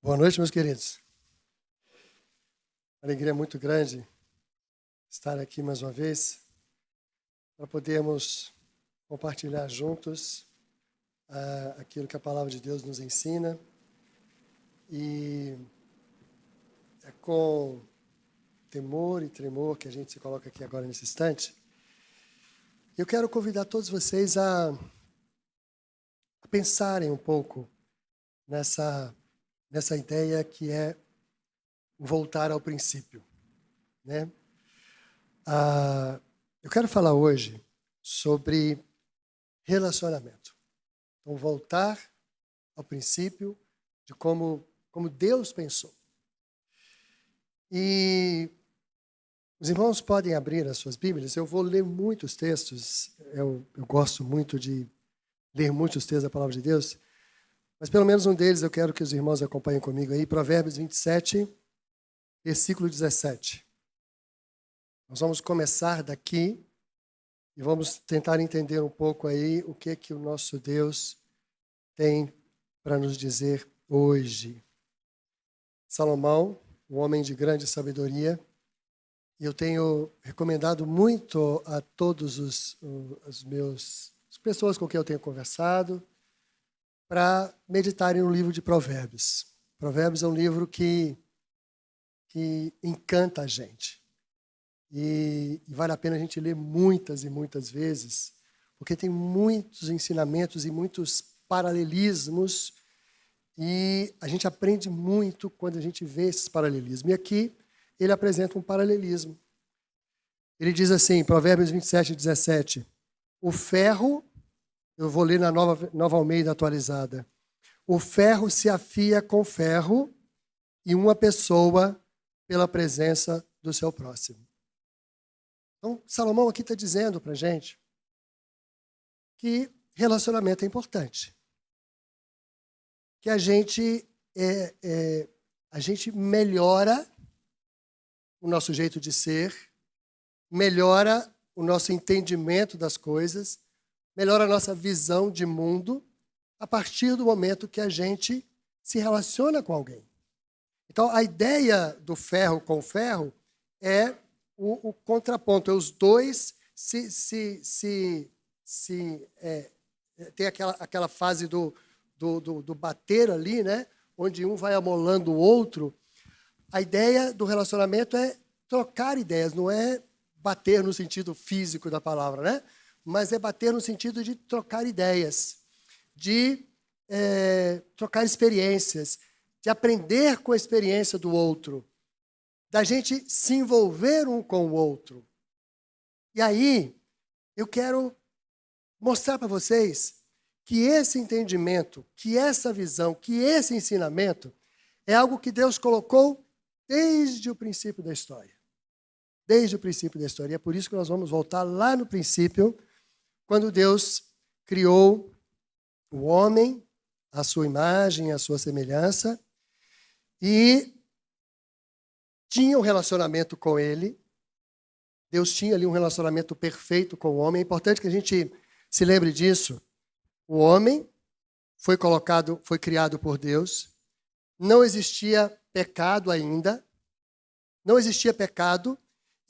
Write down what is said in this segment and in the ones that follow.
Boa noite, meus queridos. Alegria muito grande estar aqui mais uma vez para podermos compartilhar juntos aquilo que a palavra de Deus nos ensina. E é com temor e tremor que a gente se coloca aqui agora nesse instante. Eu quero convidar todos vocês a pensarem um pouco nessa ideia que é voltar ao princípio, né? Eu quero falar hoje sobre relacionamento. Então, voltar ao princípio de como Deus pensou. E os irmãos podem abrir as suas Bíblias. Eu vou ler muitos textos. Eu gosto muito de ler muitos textos da Palavra de Deus. Mas pelo menos um deles eu quero que os irmãos acompanhem comigo aí. Provérbios 27, versículo 17. Nós vamos começar daqui e vamos tentar entender um pouco aí o que o nosso Deus tem para nos dizer hoje. Salomão, um homem de grande sabedoria, e eu tenho recomendado muito a todos as pessoas com quem eu tenho conversado para meditarem no livro de Provérbios. Provérbios é um livro que encanta a gente. E vale a pena a gente ler muitas e muitas vezes, porque tem muitos ensinamentos e muitos paralelismos, e a gente aprende muito quando a gente vê esses paralelismos. E aqui ele apresenta um paralelismo. Ele diz assim, Provérbios 27, 17, o ferro, eu vou ler na Nova Almeida atualizada, o ferro se afia com ferro e uma pessoa pela presença do seu próximo. Então, Salomão aqui está dizendo para a gente que relacionamento é importante. Que a gente melhora o nosso jeito de ser, melhora o nosso entendimento das coisas, melhora a nossa visão de mundo a partir do momento que a gente se relaciona com alguém. Então, a ideia do ferro com ferro é o contraponto, é os dois tem aquela fase do bater ali, né? Onde um vai amolando o outro. A ideia do relacionamento é trocar ideias, não é bater no sentido físico da palavra, né? Mas é bater no sentido de trocar ideias, de trocar experiências, de aprender com a experiência do outro, da gente se envolver um com o outro. E aí, eu quero mostrar para vocês que esse entendimento, que essa visão, que esse ensinamento é algo que Deus colocou desde o princípio da história. Desde o princípio da história. E é por isso que nós vamos voltar lá no princípio, quando Deus criou o homem, a sua imagem, a sua semelhança, e tinha um relacionamento com ele. Deus tinha ali um relacionamento perfeito com o homem. É importante que a gente se lembre disso. O homem foi criado por Deus. Não existia pecado ainda. Não existia pecado.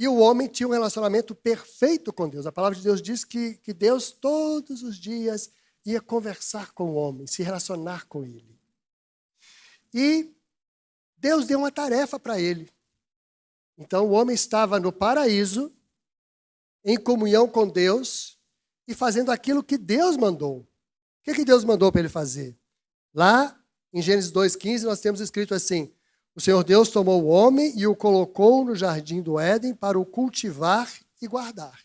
E o homem tinha um relacionamento perfeito com Deus. A palavra de Deus diz que Deus todos os dias ia conversar com o homem, se relacionar com ele. E Deus deu uma tarefa para ele. Então o homem estava no paraíso, em comunhão com Deus e fazendo aquilo que Deus mandou. O que Deus mandou para ele fazer? Lá em Gênesis 2,15 nós temos escrito assim, o Senhor Deus tomou o homem e o colocou no jardim do Éden para o cultivar e guardar.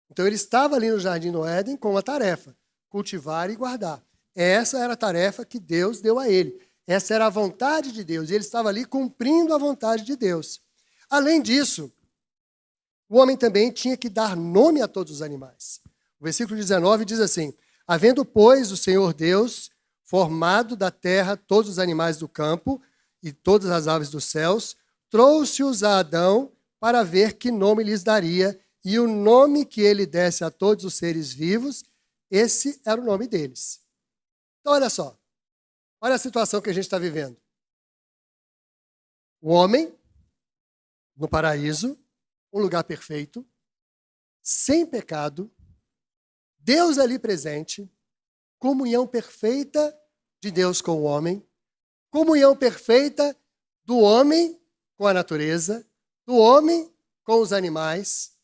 Então ele estava ali no jardim do Éden com uma tarefa, cultivar e guardar. Essa era a tarefa que Deus deu a ele. Essa era a vontade de Deus e ele estava ali cumprindo a vontade de Deus. Além disso, o homem também tinha que dar nome a todos os animais. O versículo 19 diz assim, havendo, pois, o Senhor Deus formado da terra todos os animais do campo e todas as aves dos céus, trouxe-os a Adão para ver que nome lhes daria, e o nome que ele desse a todos os seres vivos, esse era o nome deles. Então, olha só, olha a situação que a gente está vivendo. O homem, no paraíso, um lugar perfeito, sem pecado, Deus ali presente, comunhão perfeita de Deus com o homem, comunhão perfeita do homem com a natureza, do homem com os animais.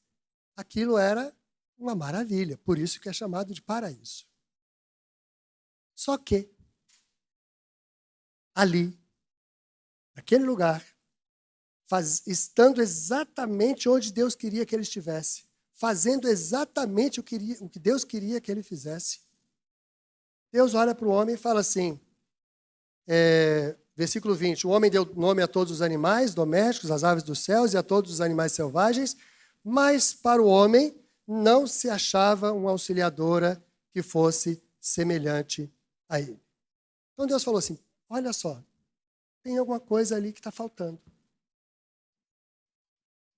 Aquilo era uma maravilha, por isso que é chamado de paraíso. Só que, ali, naquele lugar, estando exatamente onde Deus queria que ele estivesse, fazendo exatamente o que Deus queria que ele fizesse, Deus olha para o homem e fala assim, versículo 20, o homem deu nome a todos os animais domésticos, às aves dos céus e a todos os animais selvagens, mas para o homem não se achava uma auxiliadora que fosse semelhante a ele. Então Deus falou assim, olha só, tem alguma coisa ali que está faltando.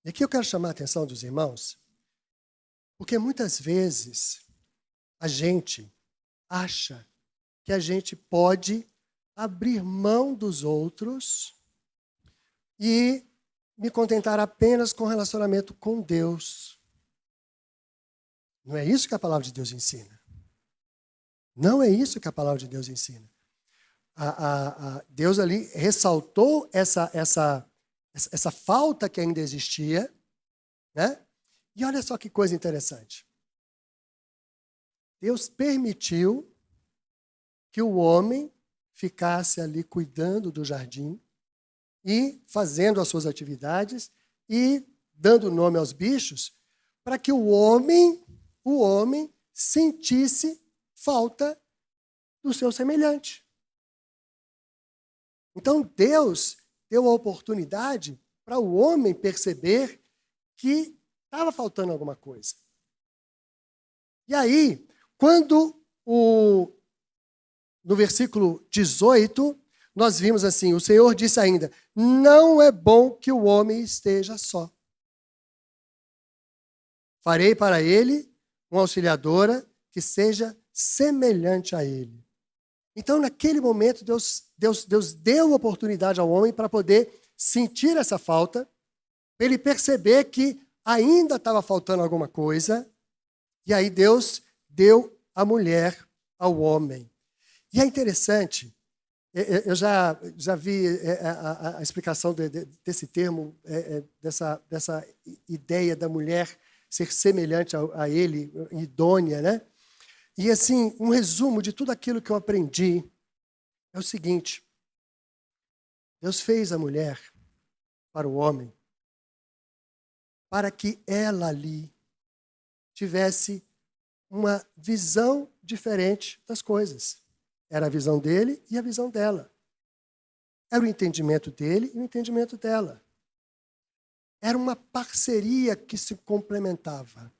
E aqui eu quero chamar a atenção dos irmãos, porque muitas vezes a gente acha que a gente pode abrir mão dos outros e me contentar apenas com o relacionamento com Deus. Não é isso que a palavra de Deus ensina. Não é isso que a palavra de Deus ensina. Deus ali ressaltou essa falta que ainda existia, né? E olha só que coisa interessante. Deus permitiu que o homem ficasse ali cuidando do jardim e fazendo as suas atividades e dando nome aos bichos, para que o homem sentisse falta do seu semelhante. Então Deus deu a oportunidade para o homem perceber que estava faltando alguma coisa. E aí, quando no versículo 18, nós vimos assim, o Senhor disse ainda, não é bom que o homem esteja só. Farei para ele uma auxiliadora que seja semelhante a ele. Então, naquele momento, Deus deu oportunidade ao homem para poder sentir essa falta, para ele perceber que ainda estava faltando alguma coisa, e aí Deus deu a mulher ao homem. E é interessante, eu já vi a explicação desse termo, dessa ideia da mulher ser semelhante a ele, idônea, né? E assim, um resumo de tudo aquilo que eu aprendi é o seguinte, Deus fez a mulher para o homem, para que ela ali tivesse uma visão diferente das coisas. Era a visão dele e a visão dela. Era o entendimento dele e o entendimento dela. Era uma parceria que se complementava.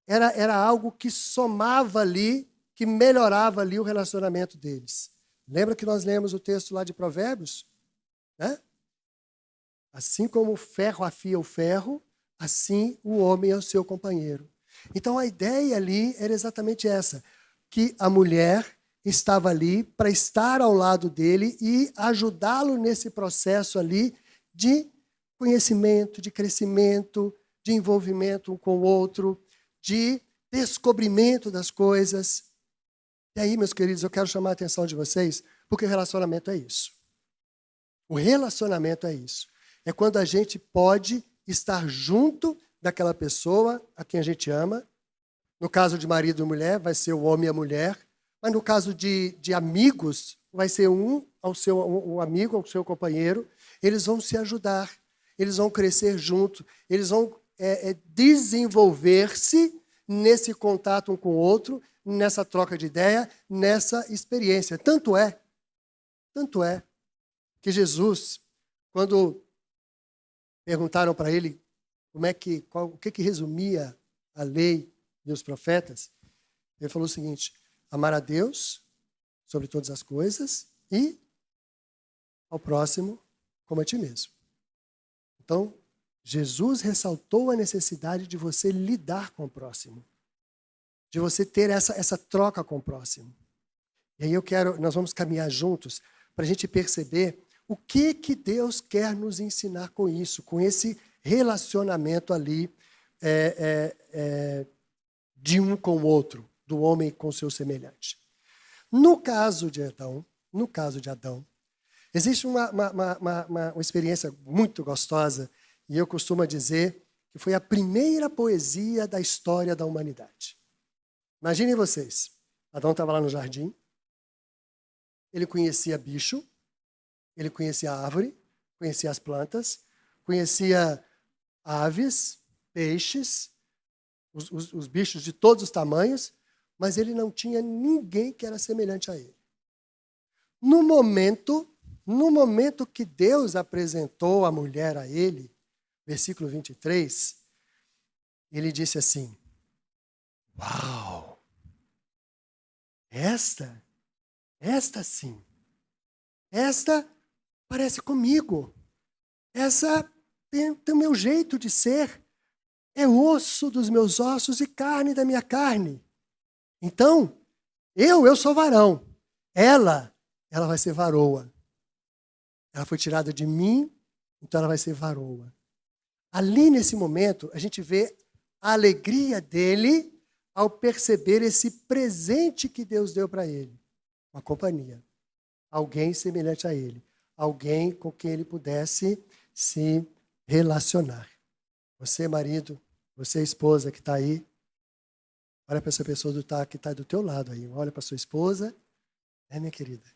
Era algo que somava ali, que melhorava ali o relacionamento deles. Lembra que nós lemos o texto lá de Provérbios? Né? Assim como o ferro afia o ferro, assim o homem é o seu companheiro. Então a ideia ali era exatamente essa, que a mulher estava ali para estar ao lado dele e ajudá-lo nesse processo ali de conhecimento, de crescimento, de envolvimento um com o outro, de descobrimento das coisas. E aí, meus queridos, eu quero chamar a atenção de vocês, porque o relacionamento é isso. O relacionamento é isso. É quando a gente pode estar junto daquela pessoa a quem a gente ama. No caso de marido e mulher, vai ser o homem e a mulher. Mas no caso de amigos, vai ser um amigo ao seu companheiro. Eles vão se ajudar, eles vão crescer junto, eles vão desenvolver-se nesse contato um com o outro, nessa troca de ideia, nessa experiência. Tanto é que Jesus, quando perguntaram para ele o que resumia a lei e os profetas, ele falou o seguinte, amar a Deus sobre todas as coisas e ao próximo como a ti mesmo. Então, Jesus ressaltou a necessidade de você lidar com o próximo, de você ter essa troca com o próximo. E aí nós vamos caminhar juntos para a gente perceber o que Deus quer nos ensinar com isso, com esse relacionamento ali de um com o outro, do homem com seu semelhante. No caso de Adão, existe uma experiência muito gostosa, e eu costumo dizer que foi a primeira poesia da história da humanidade. Imaginem vocês, Adão estava lá no jardim, ele conhecia bicho, ele conhecia a árvore, conhecia as plantas, conhecia aves, peixes, os bichos de todos os tamanhos, mas ele não tinha ninguém que era semelhante a ele. No momento que Deus apresentou a mulher a ele, versículo 23, ele disse assim: uau! Esta sim. Esta parece comigo. Essa tem o meu jeito de ser. É osso dos meus ossos e carne da minha carne. Então, eu sou varão. Ela vai ser varoa. Ela foi tirada de mim, então ela vai ser varoa. Ali nesse momento, a gente vê a alegria dele ao perceber esse presente que Deus deu para ele. Uma companhia. Alguém semelhante a ele. Alguém com quem ele pudesse se relacionar. Você, marido, você, esposa que está aí, olha para essa pessoa que está do teu lado aí. Olha para sua esposa. Minha querida.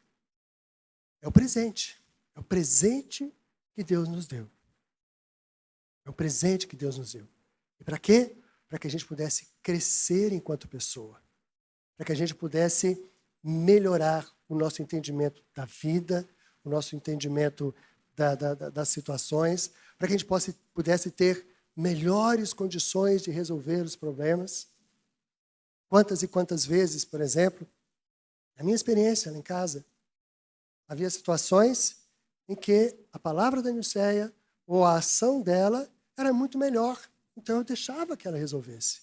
É o presente. É o presente que Deus nos deu. É o presente que Deus nos deu. E para quê? Para que a gente pudesse crescer enquanto pessoa. Para que a gente pudesse melhorar o nosso entendimento da vida, o nosso entendimento das situações, para que a gente pudesse ter melhores condições de resolver os problemas. Quantas e quantas vezes, por exemplo, na minha experiência lá em casa, havia situações em que a palavra da Nilceia ou a ação dela era muito melhor. Então eu deixava que ela resolvesse.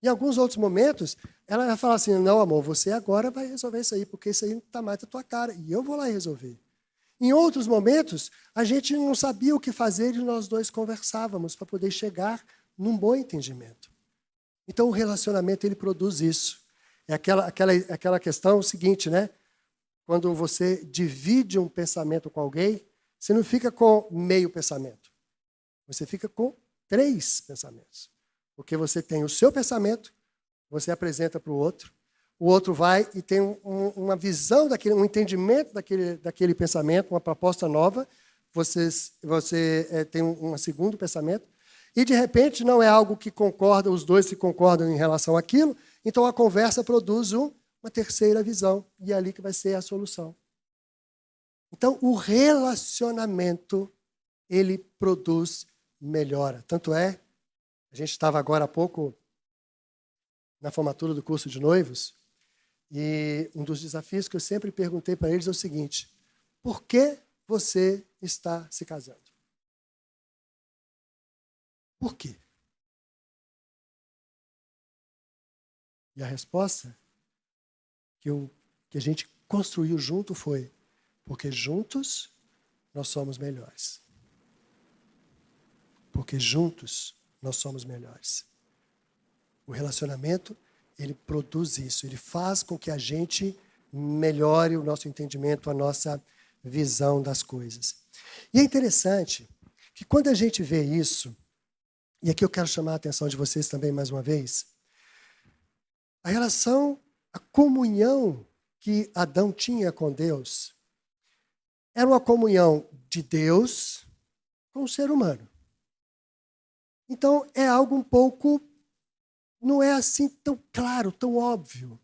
Em alguns outros momentos, ela ia falar assim: não, amor, você agora vai resolver isso aí, porque isso aí não está mais da tua cara, e eu vou lá e resolver. Em outros momentos, a gente não sabia o que fazer e nós dois conversávamos para poder chegar num bom entendimento. Então o relacionamento, ele produz isso. É aquela questão seguinte, né? Quando você divide um pensamento com alguém, você não fica com meio pensamento. Você fica com 3 pensamentos. Porque você tem o seu pensamento, você apresenta para o outro vai e tem uma visão um entendimento daquele pensamento, uma proposta nova, você tem um segundo pensamento, e de repente não é algo que concorda, os dois se concordam em relação àquilo, então a conversa produz uma terceira visão, e é ali que vai ser a solução. Então o relacionamento, ele produz melhora. Tanto é, a gente estava agora há pouco na formatura do curso de noivos, e um dos desafios que eu sempre perguntei para eles é o seguinte: por que você está se casando? Por quê? E a resposta que a gente construiu junto foi: porque juntos nós somos melhores. Porque juntos nós somos melhores. O relacionamento, ele produz isso, ele faz com que a gente melhore o nosso entendimento, a nossa visão das coisas. E é interessante que quando a gente vê isso, e aqui eu quero chamar a atenção de vocês também mais uma vez, a relação, a comunhão que Adão tinha com Deus, era uma comunhão de Deus com o ser humano. Então, é algo um pouco, não é assim tão claro, tão óbvio.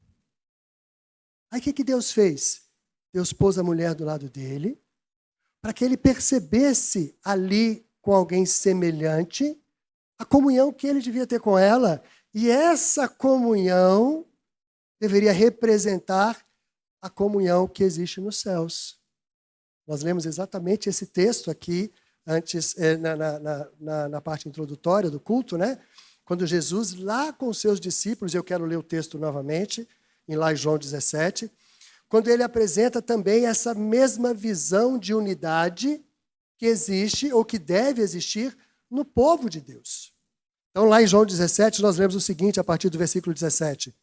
Aí o que Deus fez? Deus pôs a mulher do lado dele, para que ele percebesse ali com alguém semelhante a comunhão que ele devia ter com ela. E essa comunhão deveria representar a comunhão que existe nos céus. Nós lemos exatamente esse texto aqui, antes, na parte introdutória do culto, né? Quando Jesus, lá com os seus discípulos, eu quero ler o texto novamente, lá em João 17, quando ele apresenta também essa mesma visão de unidade que existe ou que deve existir no povo de Deus. Então, lá em João 17, nós lemos o seguinte, a partir do versículo 17.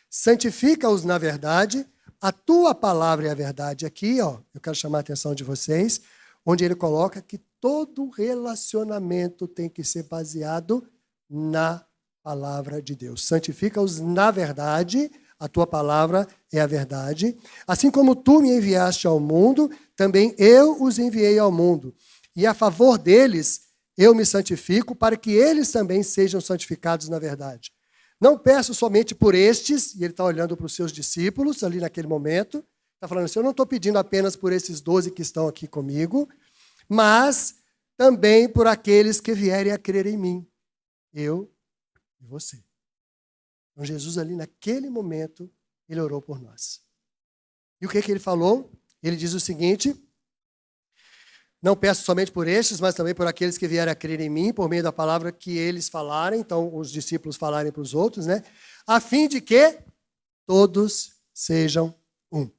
Santifica-os na verdade, a tua palavra é a verdade. Aqui, eu quero chamar a atenção de vocês, onde ele coloca que todo relacionamento tem que ser baseado na palavra de Deus. Santifica-os na verdade, a tua palavra é a verdade. Assim como tu me enviaste ao mundo, também eu os enviei ao mundo. E a favor deles eu me santifico, para que eles também sejam santificados na verdade. Não peço somente por estes, e ele está olhando para os seus discípulos ali naquele momento, está falando assim, eu não estou pedindo apenas por esses 12 que estão aqui comigo, mas também por aqueles que vierem a crer em mim, eu e você. Então Jesus ali naquele momento, ele orou por nós. E o que ele falou? Ele diz o seguinte, não peço somente por estes, mas também por aqueles que vierem a crer em mim, por meio da palavra que eles falarem, então os discípulos falarem para os outros, né? A fim de que todos sejam um.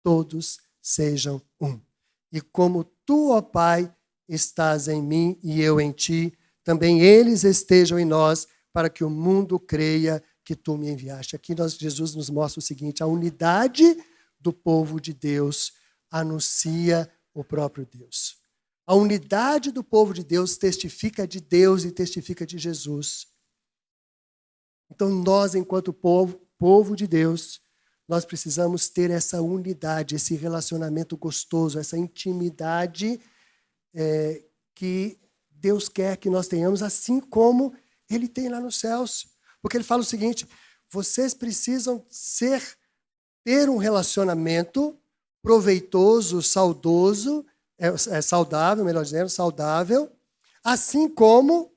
Todos sejam um. E como tu, ó Pai, estás em mim e eu em ti, também eles estejam em nós, para que o mundo creia que tu me enviaste. Aqui Jesus nos mostra o seguinte, a unidade do povo de Deus anuncia o próprio Deus. A unidade do povo de Deus testifica de Deus e testifica de Jesus. Então nós, enquanto povo de Deus, nós precisamos ter essa unidade, esse relacionamento gostoso, essa intimidade que Deus quer que nós tenhamos, assim como Ele tem lá nos céus. Porque Ele fala o seguinte, vocês precisam ter um relacionamento proveitoso, saudável, melhor dizendo, saudável, assim como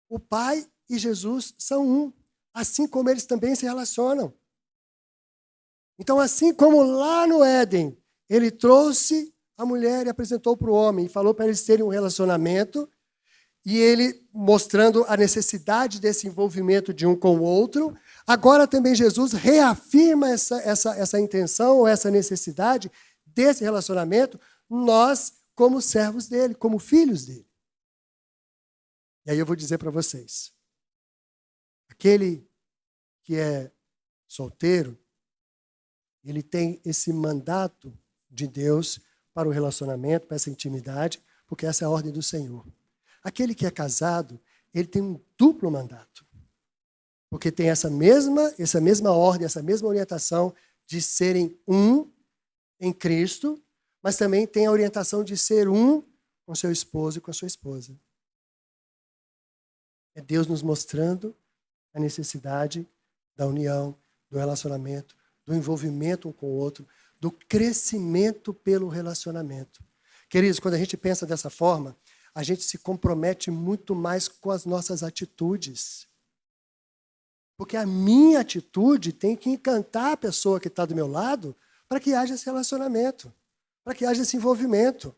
o Pai e Jesus são um, assim como eles também se relacionam. Então, assim como lá no Éden, ele trouxe a mulher e apresentou para o homem, e falou para eles terem um relacionamento, e ele mostrando a necessidade desse envolvimento de um com o outro, agora também Jesus reafirma essa intenção, ou essa necessidade desse relacionamento, nós como servos dele, como filhos dele. E aí eu vou dizer para vocês, aquele que é solteiro, ele tem esse mandato de Deus para o relacionamento, para essa intimidade, porque essa é a ordem do Senhor. Aquele que é casado, ele tem um duplo mandato. Porque tem essa mesma ordem, essa mesma orientação de serem um em Cristo, mas também tem a orientação de ser um com seu esposo e com a sua esposa. É Deus nos mostrando a necessidade da união, do relacionamento, do envolvimento um com o outro, do crescimento pelo relacionamento. Queridos, quando a gente pensa dessa forma, a gente se compromete muito mais com as nossas atitudes. Porque a minha atitude tem que encantar a pessoa que está do meu lado para que haja esse relacionamento, para que haja esse envolvimento.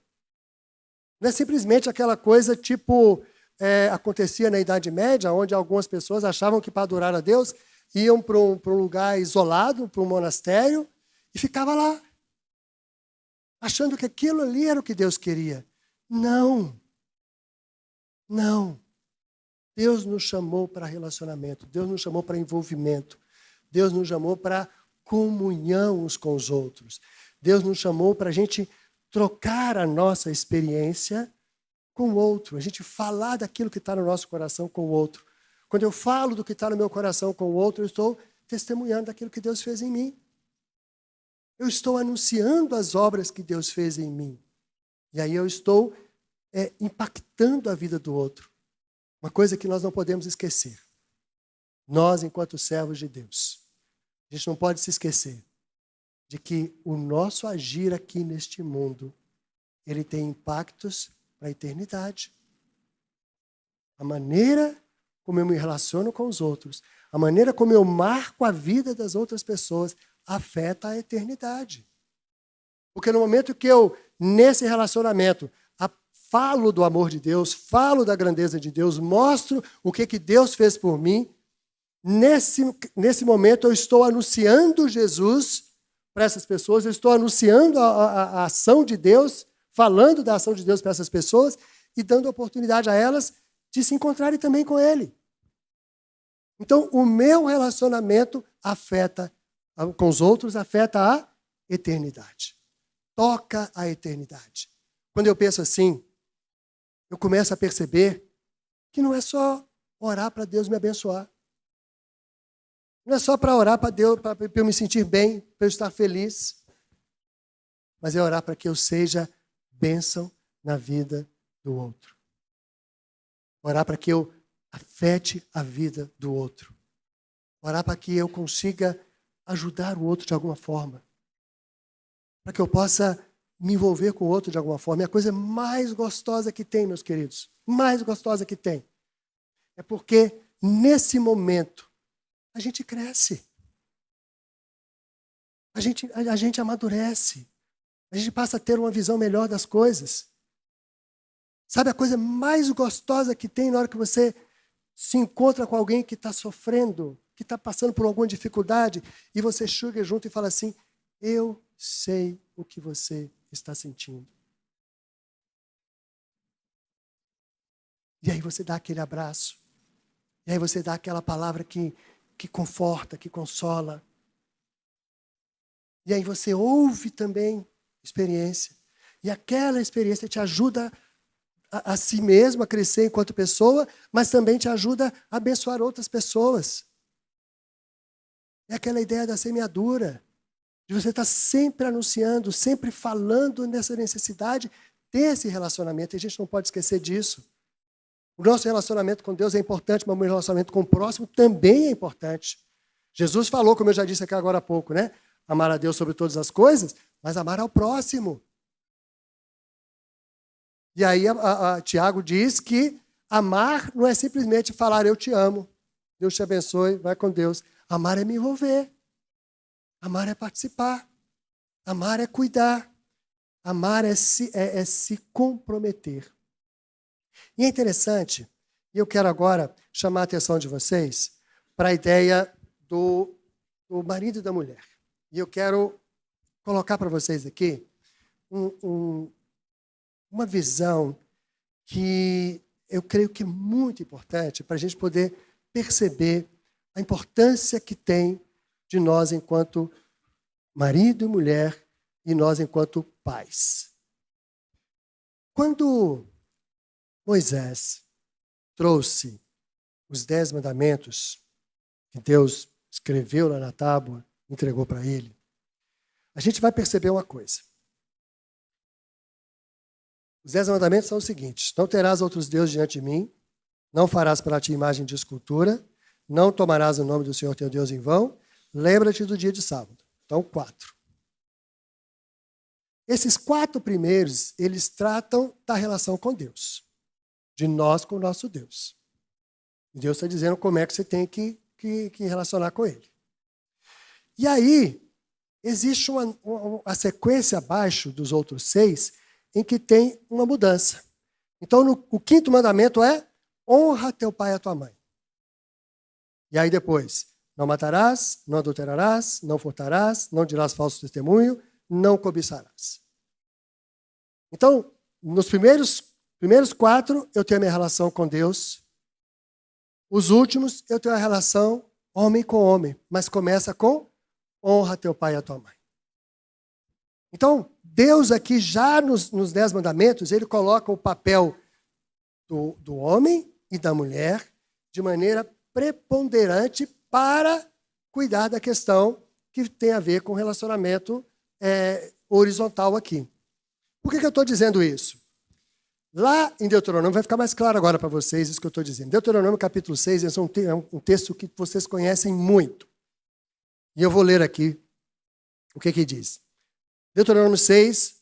Não é simplesmente aquela coisa tipo acontecia na Idade Média, onde algumas pessoas achavam que para adorar a Deus iam para um lugar isolado, para um monastério, e ficava lá, achando que aquilo ali era o que Deus queria. Não. Não. Deus nos chamou para relacionamento, Deus nos chamou para envolvimento, Deus nos chamou para comunhão uns com os outros. Deus nos chamou para a gente trocar a nossa experiência com o outro, a gente falar daquilo que está no nosso coração com o outro. Quando eu falo do que está no meu coração com o outro, eu estou testemunhando daquilo que Deus fez em mim. Eu estou anunciando as obras que Deus fez em mim. E aí eu estou impactando a vida do outro. Uma coisa que nós não podemos esquecer. Nós, enquanto servos de Deus, a gente não pode se esquecer de que o nosso agir aqui neste mundo, ele tem impactos para a eternidade. A maneira como eu me relaciono com os outros, a maneira como eu marco a vida das outras pessoas, afeta a eternidade. Porque no momento que eu, nesse relacionamento, falo do amor de Deus, falo da grandeza de Deus, mostro o que Deus fez por mim, nesse momento eu estou anunciando Jesus para essas pessoas, eu estou anunciando a ação de Deus, falando da ação de Deus para essas pessoas e dando oportunidade a elas de se encontrarem também com Ele. Então, o meu relacionamento com os outros afeta a eternidade. Toca a eternidade. Quando eu penso assim, eu começo a perceber que não é só orar para Deus me abençoar. Não é só para orar para Deus, para eu me sentir bem, para eu estar feliz. Mas é orar para que eu seja bênção na vida do outro. Orar para que eu afete a vida do outro. Orar para que eu consiga ajudar o outro de alguma forma. Para que eu possa me envolver com o outro de alguma forma. É a coisa mais gostosa que tem, meus queridos. Mais gostosa que tem. É porque, nesse momento, a gente cresce. A gente amadurece. A gente passa a ter uma visão melhor das coisas. Sabe a coisa mais gostosa que tem na hora que você se encontra com alguém que está sofrendo, que está passando por alguma dificuldade, e você chega junto e fala assim, eu sei o que você está sentindo. E aí você dá aquele abraço. E aí você dá aquela palavra que conforta, que consola. E aí você ouve também experiência. E aquela experiência te ajuda a si mesmo a crescer enquanto pessoa, mas também te ajuda a abençoar outras pessoas. É aquela ideia da semeadura, de você estar sempre anunciando, sempre falando nessa necessidade desse relacionamento. E a gente não pode esquecer disso. O nosso relacionamento com Deus é importante, mas o meu relacionamento com o próximo também é importante. Jesus falou, como eu já disse aqui agora há pouco, né? Amar a Deus sobre todas as coisas, mas amar ao próximo. E aí Tiago diz que amar não é simplesmente falar eu te amo, Deus te abençoe, vai com Deus. Amar é me envolver. Amar é participar. Amar é cuidar. Amar é se comprometer. E é interessante, e eu quero agora chamar a atenção de vocês para a ideia do marido e da mulher. E eu quero colocar para vocês aqui uma visão que eu creio que é muito importante para a gente poder perceber a importância que tem de nós enquanto marido e mulher e nós enquanto pais. Quando Moisés trouxe os 10 mandamentos que Deus escreveu lá na tábua, entregou para ele, a gente vai perceber uma coisa. Os 10 mandamentos são os seguintes: não terás outros deuses diante de mim, não farás para ti imagem de escultura, não tomarás o nome do Senhor teu Deus em vão, lembra-te do dia de sábado. Então, 4. Esses 4 primeiros, eles tratam da relação com Deus, de nós com o nosso Deus. E Deus está dizendo como é que você tem que relacionar com Ele. E aí, existe a sequência abaixo dos outros 6, em que tem uma mudança. Então, o 5º mandamento é honra teu pai e a tua mãe. E aí depois, não matarás, não adulterarás, não furtarás, não dirás falso testemunho, não cobiçarás. Então, nos primeiros 4, eu tenho a minha relação com Deus. Os últimos, eu tenho a relação homem com homem, mas começa com honra teu pai e a tua mãe. Então, Deus aqui já nos 10 mandamentos, ele coloca o papel do homem e da mulher de maneira preponderante para cuidar da questão que tem a ver com relacionamento horizontal aqui. Por que eu estou dizendo isso? Lá em Deuteronômio, vai ficar mais claro agora para vocês isso que eu estou dizendo. Deuteronômio capítulo 6, esse é um texto que vocês conhecem muito. E eu vou ler aqui o que diz. Deuteronômio 6,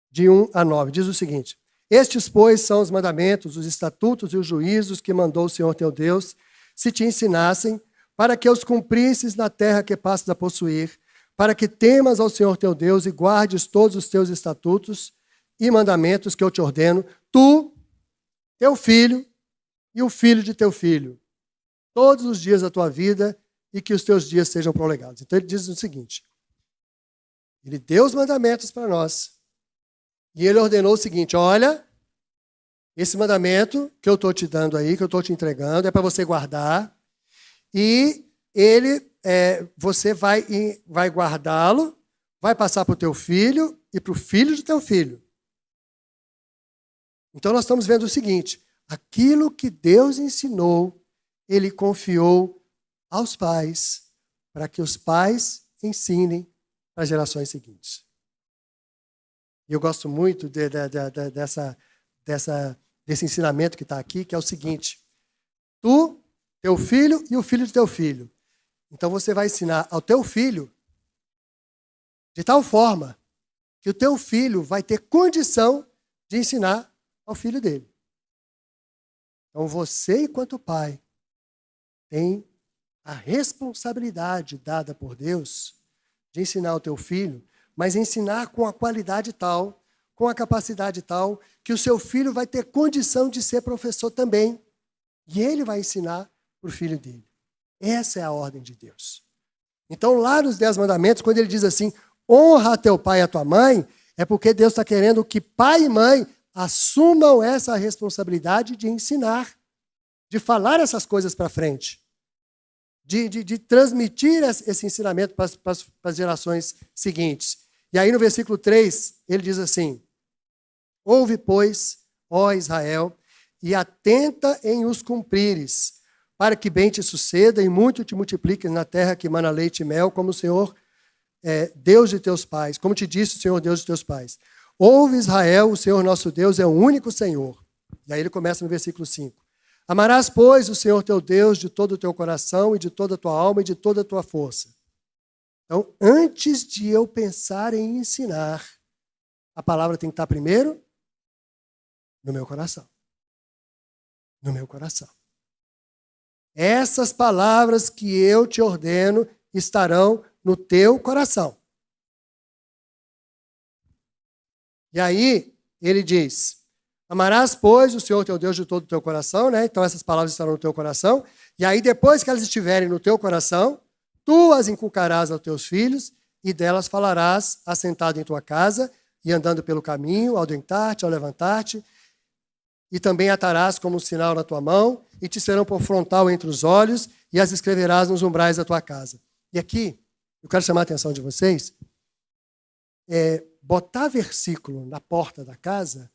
de 1 a 9, diz o seguinte: estes, pois, são os mandamentos, os estatutos e os juízos que mandou o Senhor teu Deus, se te ensinassem, para que os cumprisses na terra que passas a possuir, para que temas ao Senhor teu Deus e guardes todos os teus estatutos e mandamentos que eu te ordeno, tu, teu filho e o filho de teu filho, todos os dias da tua vida e que os teus dias sejam prolongados. Então ele diz o seguinte, ele deu os mandamentos para nós e ele ordenou o seguinte, olha, esse mandamento que eu estou te dando aí, que eu estou te entregando, é para você guardar e você vai guardá-lo, vai passar para o teu filho e para o filho do teu filho. Então nós estamos vendo o seguinte, aquilo que Deus ensinou, ele confiou aos pais, para que os pais ensinem para as gerações seguintes. E eu gosto muito desse ensinamento que está aqui, que é o seguinte, tu, teu filho e o filho do teu filho. Então você vai ensinar ao teu filho de tal forma que o teu filho vai ter condição de ensinar ao filho dele. Então você, enquanto pai, tem a responsabilidade dada por Deus de ensinar ao teu filho, mas ensinar com a qualidade tal, com a capacidade tal, que o seu filho vai ter condição de ser professor também. E ele vai ensinar para o filho dele. Essa é a ordem de Deus. Então, lá nos 10 mandamentos, quando ele diz assim, honra teu pai e a tua mãe, é porque Deus está querendo que pai e mãe assumam essa responsabilidade de ensinar, de falar essas coisas para frente, de transmitir esse ensinamento para as gerações seguintes. E aí no versículo 3, ele diz assim, ouve, pois, ó Israel, e atenta em os cumprires, para que bem te suceda e muito te multipliques na terra que mana leite e mel, como o Senhor, Deus de teus pais, como te disse o Senhor, Deus de teus pais. Ouve, Israel, o Senhor nosso Deus é o único Senhor. E aí ele começa no versículo 5. Amarás, pois, o Senhor teu Deus de todo o teu coração e de toda a tua alma e de toda a tua força. Então, antes de eu pensar em ensinar, a palavra tem que estar primeiro no meu coração. No meu coração. Essas palavras que eu te ordeno estarão no teu coração. E aí, ele diz, amarás, pois, o Senhor teu Deus de todo o teu coração, né? Então essas palavras estarão no teu coração. E aí, depois que elas estiverem no teu coração, tu as inculcarás aos teus filhos e delas falarás assentado em tua casa e andando pelo caminho, ao deitar-te, ao levantar-te. E também atarás como um sinal na tua mão e te serão por frontal entre os olhos e as escreverás nos umbrais da tua casa. E aqui, eu quero chamar a atenção de vocês, botar versículo na porta da casa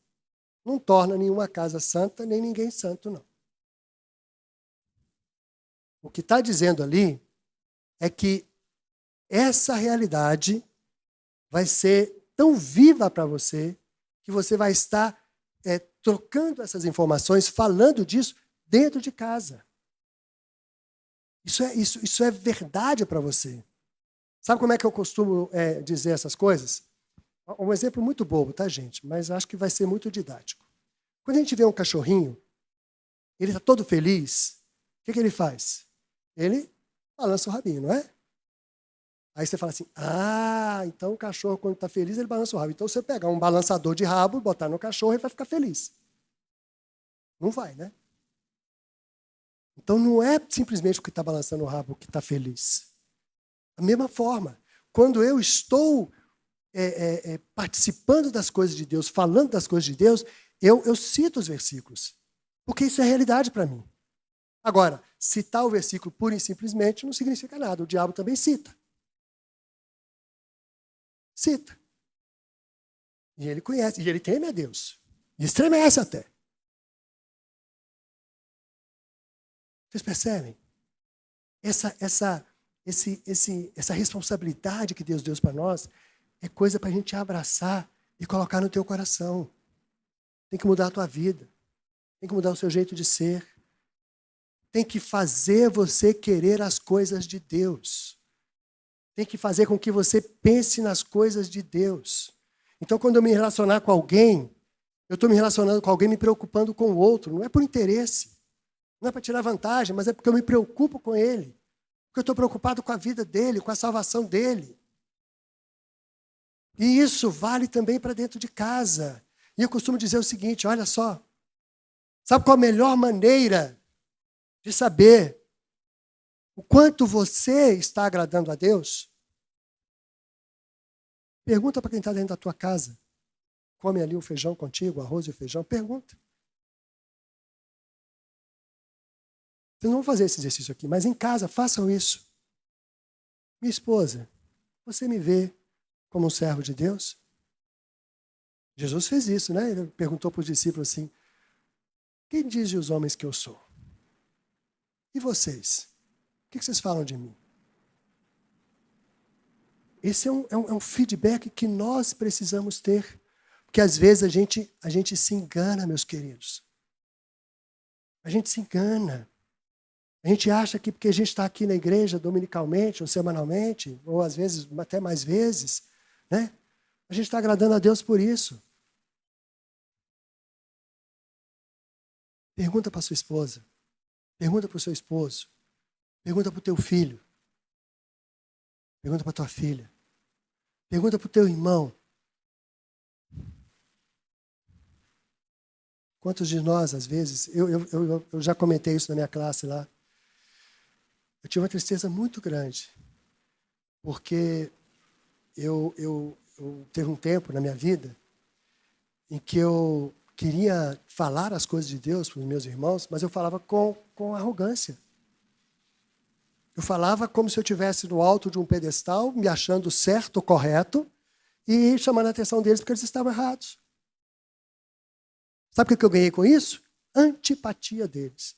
não torna nenhuma casa santa, nem ninguém santo, não. O que está dizendo ali é que essa realidade vai ser tão viva para você que você vai estar trocando essas informações, falando disso dentro de casa. Isso é verdade para você. Sabe como é que eu costumo dizer essas coisas? Um exemplo muito bobo, tá, gente? Mas acho que vai ser muito didático. Quando a gente vê um cachorrinho, ele está todo feliz, o que ele faz? Ele balança o rabinho, não é? Aí você fala assim, então o cachorro, quando está feliz, ele balança o rabo. Então, se você pegar um balançador de rabo, botar no cachorro, ele vai ficar feliz. Não vai, né? Então, não é simplesmente o que está balançando o rabo que está feliz. Da mesma forma, quando eu estou participando das coisas de Deus, falando das coisas de Deus, eu cito os versículos. Porque isso é realidade para mim. Agora, citar o versículo pura e simplesmente não significa nada. O diabo também cita. Cita. E ele conhece, e ele teme a Deus. E estremece até. Vocês percebem? Essa responsabilidade que Deus deu para nós é coisa para a gente abraçar e colocar no teu coração. Tem que mudar a tua vida. Tem que mudar o seu jeito de ser. Tem que fazer você querer as coisas de Deus. Tem que fazer com que você pense nas coisas de Deus. Então, quando eu me relacionar com alguém, eu estou me relacionando com alguém me preocupando com o outro. Não é por interesse. Não é para tirar vantagem, mas é porque eu me preocupo com ele. Porque eu estou preocupado com a vida dele, com a salvação dele. E isso vale também para dentro de casa. E eu costumo dizer o seguinte, olha só. Sabe qual a melhor maneira de saber O quanto você está agradando a Deus? Pergunta para quem está dentro da tua casa. Come ali o feijão contigo, o arroz e o feijão. Pergunta. Vocês não vão fazer esse exercício aqui, mas em casa, façam isso. Minha esposa, você me vê como um servo de Deus? Jesus fez isso, né? Ele perguntou para os discípulos assim, quem dizem os homens que eu sou? E vocês? O que vocês falam de mim? Esse é um feedback que nós precisamos ter. Porque às vezes a gente se engana, meus queridos. A gente se engana. A gente acha que porque a gente está aqui na igreja dominicalmente, ou semanalmente, ou às vezes até mais vezes, né? A gente está agradando a Deus por isso. Pergunta para sua esposa. Pergunta para o seu esposo. Pergunta para o teu filho. Pergunta para a tua filha. Pergunta para o teu irmão. Quantos de nós, às vezes, eu já comentei isso na minha classe lá. Eu tive uma tristeza muito grande. Porque eu teve um tempo na minha vida em que eu queria falar as coisas de Deus para os meus irmãos, mas eu falava com arrogância. Eu falava como se eu estivesse no alto de um pedestal, me achando certo, correto, e chamando a atenção deles porque eles estavam errados. Sabe o que eu ganhei com isso? Antipatia deles.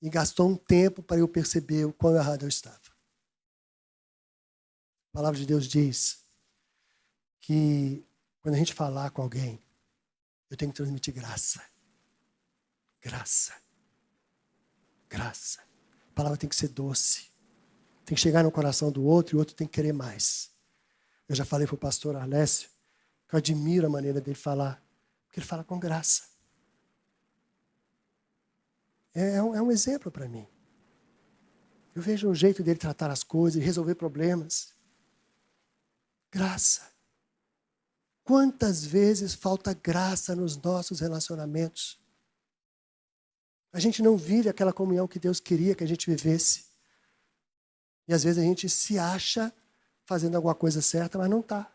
E gastou um tempo para eu perceber o quão errado eu estava. A palavra de Deus diz que quando a gente falar com alguém, eu tenho que transmitir graça. Graça. Graça. A palavra tem que ser doce. Tem que chegar no coração do outro e o outro tem que querer mais. Eu já falei para o pastor Arlécio que eu admiro a maneira dele falar. Porque ele fala com graça. É um exemplo para mim. Eu vejo o jeito dele tratar as coisas e resolver problemas. Graça. Quantas vezes falta graça nos nossos relacionamentos? A gente não vive aquela comunhão que Deus queria que a gente vivesse. E às vezes a gente se acha fazendo alguma coisa certa, mas não está.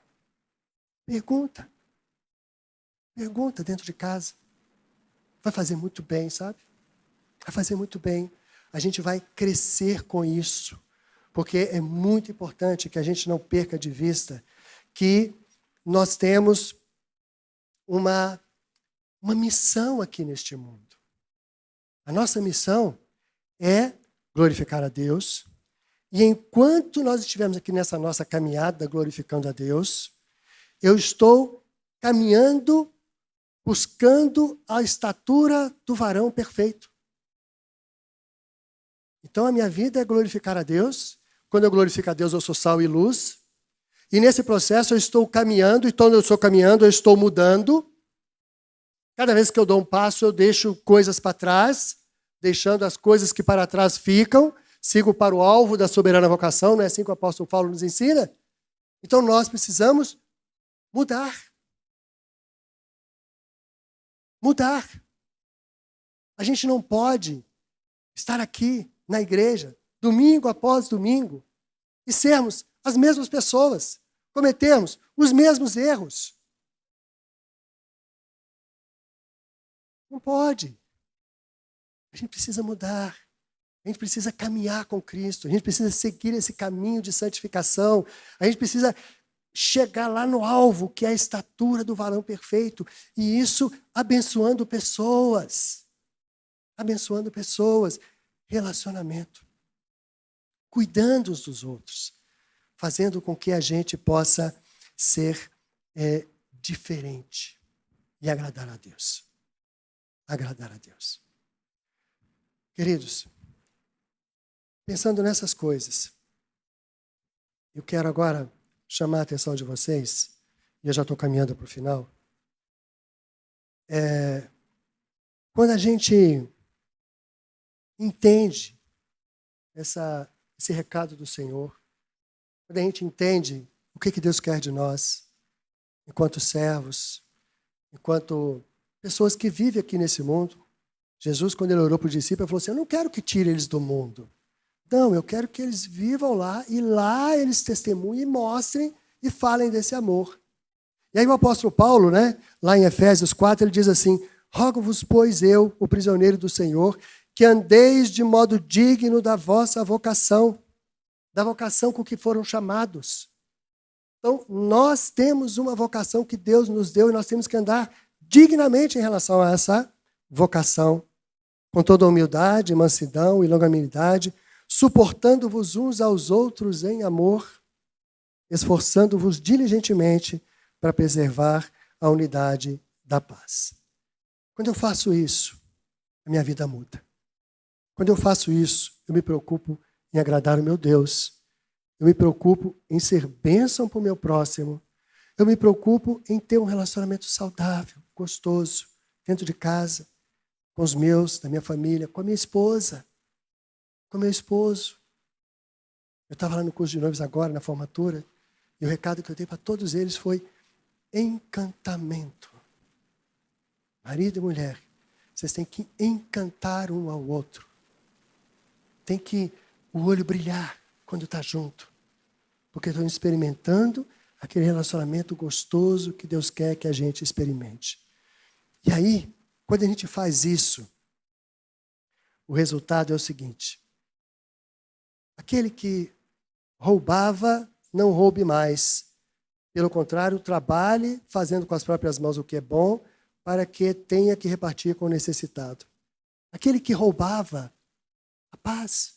Pergunta. Pergunta dentro de casa. Vai fazer muito bem, sabe? Vai fazer muito bem. A gente vai crescer com isso. Porque é muito importante que a gente não perca de vista que nós temos uma missão aqui neste mundo. A nossa missão é glorificar a Deus. E enquanto nós estivermos aqui nessa nossa caminhada glorificando a Deus, eu estou caminhando, buscando a estatura do varão perfeito. Então a minha vida é glorificar a Deus. Quando eu glorifico a Deus, eu sou sal e luz. E nesse processo eu estou caminhando, e quando eu estou caminhando, eu estou mudando. Cada vez que eu dou um passo, eu deixo coisas para trás, deixando as coisas que para trás ficam, sigo para o alvo da soberana vocação, não é assim que o apóstolo Paulo nos ensina? Então nós precisamos mudar. Mudar. A gente não pode estar aqui na igreja, domingo após domingo, e sermos as mesmas pessoas, cometermos os mesmos erros. Não pode. A gente precisa mudar. A gente precisa caminhar com Cristo. A gente precisa seguir esse caminho de santificação. A gente precisa chegar lá no alvo, que é a estatura do varão perfeito. E isso abençoando pessoas. Abençoando pessoas. Relacionamento. Cuidando uns dos outros. Fazendo com que a gente possa ser diferente. E agradar a Deus. Agradar a Deus. Queridos, pensando nessas coisas, eu quero agora chamar a atenção de vocês, e eu já estou caminhando para o final. Quando a gente entende esse recado do Senhor, quando a gente entende o que Deus quer de nós, enquanto servos, enquanto pessoas que vivem aqui nesse mundo, Jesus, quando ele orou para os discípulos, falou assim, eu não quero que tire eles do mundo. Não, eu quero que eles vivam lá e lá eles testemunhem e mostrem e falem desse amor. E aí o apóstolo Paulo, né, lá em Efésios 4, ele diz assim, rogo-vos, pois eu, o prisioneiro do Senhor, que andeis de modo digno da vossa vocação, da vocação com que foram chamados. Então, nós temos uma vocação que Deus nos deu e nós temos que andar dignamente em relação a essa vocação, com toda humildade, mansidão e longanimidade, suportando-vos uns aos outros em amor, esforçando-vos diligentemente para preservar a unidade da paz. Quando eu faço isso, a minha vida muda. Quando eu faço isso, eu me preocupo em agradar o meu Deus. Eu me preocupo em ser bênção para o meu próximo. Eu me preocupo em ter um relacionamento saudável, gostoso, dentro de casa, com os meus, da minha família, com a minha esposa, com o meu esposo. Eu estava lá no curso de noivos agora, na formatura, e o recado que eu dei para todos eles foi encantamento. Marido e mulher, vocês têm que encantar um ao outro. Tem que o olho brilhar quando está junto. Porque estão experimentando aquele relacionamento gostoso que Deus quer que a gente experimente. E aí, quando a gente faz isso, o resultado é o seguinte. Aquele que roubava, não roube mais. Pelo contrário, trabalhe fazendo com as próprias mãos o que é bom, para que tenha que repartir com o necessitado. Aquele que roubava a paz,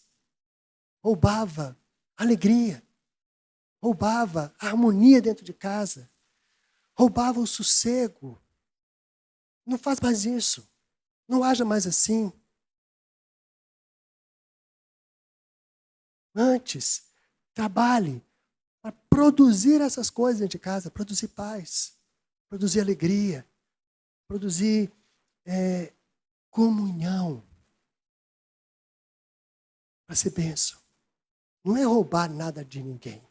roubava a alegria, roubava a harmonia dentro de casa, roubava o sossego. Não faz mais isso. Não haja mais assim. Antes, trabalhe para produzir essas coisas dentro de casa, produzir paz, produzir alegria, produzir comunhão, para ser bênção. Não é roubar nada de ninguém.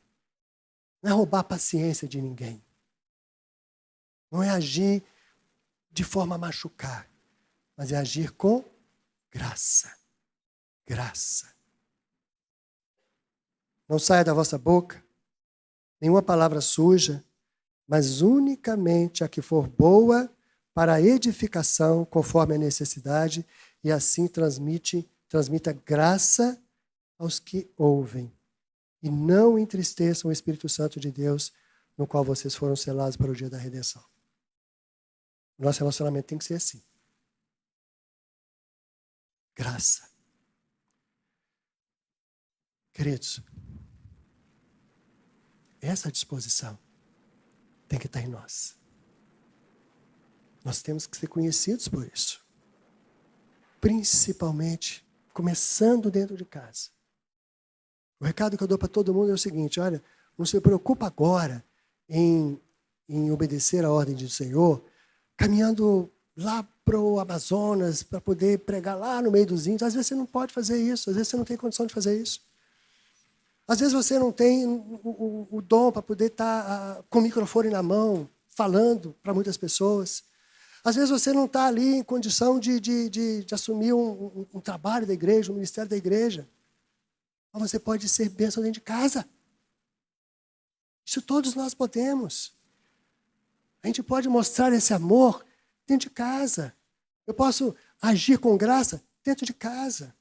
Não é roubar a paciência de ninguém. Não é agir de forma a machucar, mas é agir com graça. Graça. Não saia da vossa boca nenhuma palavra suja, mas unicamente a que for boa para a edificação, conforme a necessidade, e assim transmita graça aos que ouvem. E não entristeçam o Espírito Santo de Deus, no qual vocês foram selados para o dia da redenção. O nosso relacionamento tem que ser assim. Graça. Queridos, essa disposição tem que estar em nós. Nós temos que ser conhecidos por isso. Principalmente, começando dentro de casa. O recado que eu dou para todo mundo é o seguinte, olha, não se preocupa agora em obedecer a ordem do Senhor, caminhando lá para o Amazonas, para poder pregar lá no meio dos índios. Às vezes você não pode fazer isso, às vezes você não tem condição de fazer isso. Às vezes você não tem o dom para poder estar com o microfone na mão, falando para muitas pessoas. Às vezes você não está ali em condição de assumir um trabalho da igreja, um ministério da igreja. Mas você pode ser bênção dentro de casa. Isso todos nós podemos. A gente pode mostrar esse amor dentro de casa. Eu posso agir com graça dentro de casa.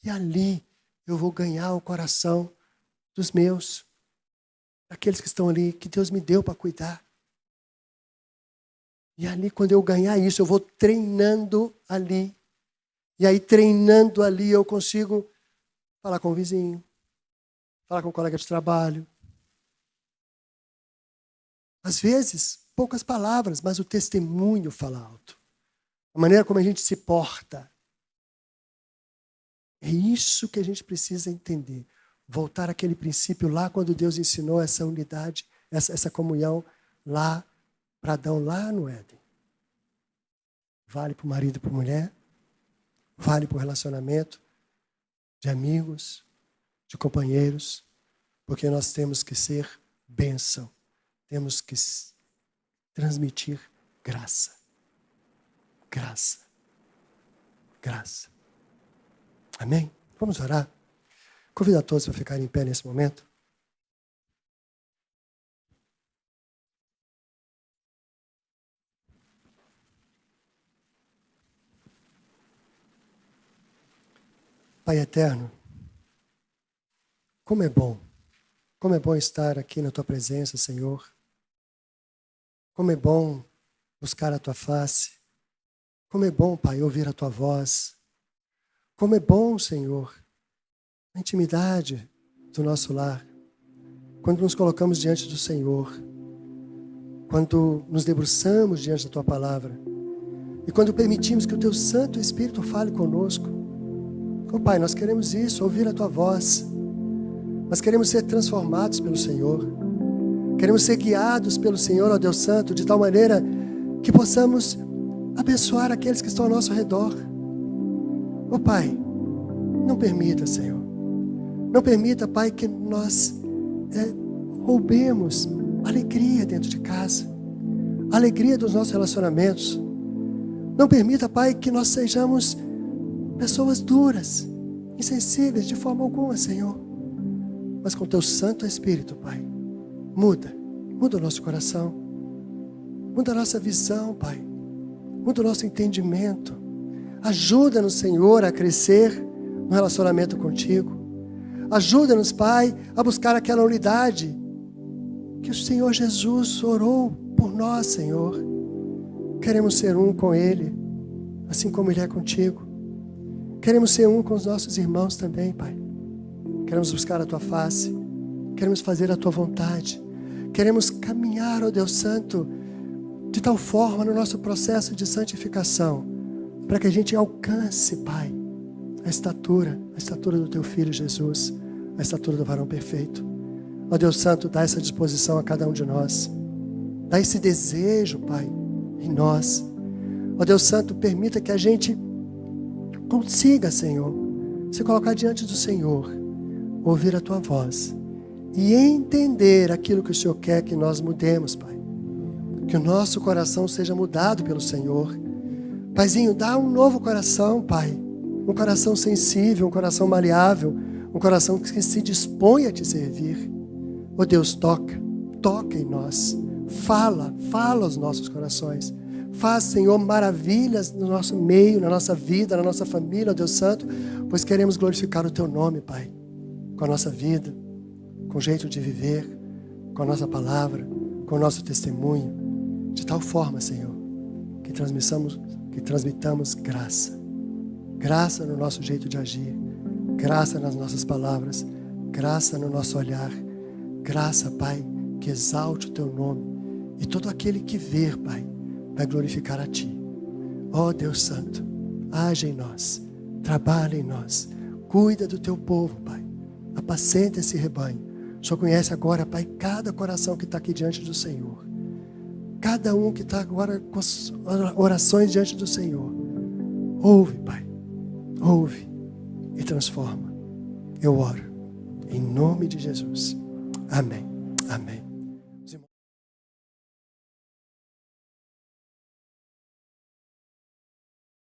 E ali eu vou ganhar o coração dos meus, daqueles que estão ali, que Deus me deu para cuidar. E ali, quando eu ganhar isso, eu vou treinando ali. E aí, treinando ali, eu consigo falar com o vizinho, falar com o colega de trabalho. Às vezes, poucas palavras, mas o testemunho fala alto. A maneira como a gente se porta. É isso que a gente precisa entender. Voltar àquele princípio lá quando Deus ensinou essa unidade, essa comunhão lá para Adão, lá no Éden. Vale para o marido e para a mulher, vale para o relacionamento de amigos, de companheiros, porque nós temos que ser bênção, temos que transmitir graça. Graça. graça. Amém? Vamos orar? Convido a todos para ficarem em pé nesse momento. Pai eterno, como é bom estar aqui na Tua presença, Senhor. Como é bom buscar a Tua face. Como é bom, Pai, ouvir a Tua voz. Como é bom, Senhor, a intimidade do nosso lar. Quando nos colocamos diante do Senhor. Quando nos debruçamos diante da Tua palavra. E quando permitimos que o Teu Santo Espírito fale conosco. Oh, Pai, nós queremos isso, ouvir a Tua voz. Nós queremos ser transformados pelo Senhor. Queremos ser guiados pelo Senhor, ó Deus Santo, de tal maneira que possamos abençoar aqueles que estão ao nosso redor. Oh, Pai, não permita, Senhor. Não permita, Pai, que nós roubemos alegria dentro de casa. Alegria dos nossos relacionamentos. Não permita, Pai, que nós sejamos pessoas duras, insensíveis de forma alguma, Senhor. Mas com Teu Santo Espírito, Pai, muda o nosso coração. Muda a nossa visão, Pai. Muda o nosso entendimento. Ajuda-nos, Senhor, a crescer no relacionamento contigo. Ajuda-nos, Pai, a buscar aquela unidade que o Senhor Jesus orou por nós, Senhor. Queremos ser um com Ele, assim como Ele é contigo. Queremos ser um com os nossos irmãos também, Pai. Queremos buscar a Tua face. Queremos fazer a Tua vontade. Queremos caminhar, ó Deus Santo, de tal forma no nosso processo de santificação, para que a gente alcance, Pai, a estatura do Teu Filho Jesus, a estatura do varão perfeito. Ó Deus Santo, dá essa disposição a cada um de nós. Dá esse desejo, Pai, em nós. Ó Deus Santo, permita que a gente consiga, Senhor, se colocar diante do Senhor, ouvir a Tua voz e entender aquilo que o Senhor quer que nós mudemos, Pai. Que o nosso coração seja mudado pelo Senhor. Paizinho, dá um novo coração, Pai. Um coração sensível, um coração maleável, um coração que se dispõe a Te servir. Ó Deus, toca em nós. Fala aos nossos corações. Faz, Senhor, maravilhas no nosso meio, na nossa vida, na nossa família, ó Deus Santo, pois queremos glorificar o Teu nome, Pai, com a nossa vida, com o jeito de viver, com a nossa palavra, com o nosso testemunho, de tal forma, Senhor, que transmitamos graça no nosso jeito de agir, graça nas nossas palavras, graça no nosso olhar, graça, Pai, que exalte o Teu nome, e todo aquele que ver, Pai, vai glorificar a Ti. Ó Deus Santo, age em nós, trabalha em nós, cuida do Teu povo, Pai, apacenta esse rebanho. O Senhor conhece agora, Pai, cada coração que está aqui diante do Senhor, cada um que está agora com as orações diante do Senhor. Ouve, Pai, ouve e transforma. Eu oro em nome de Jesus. Amém. Amém.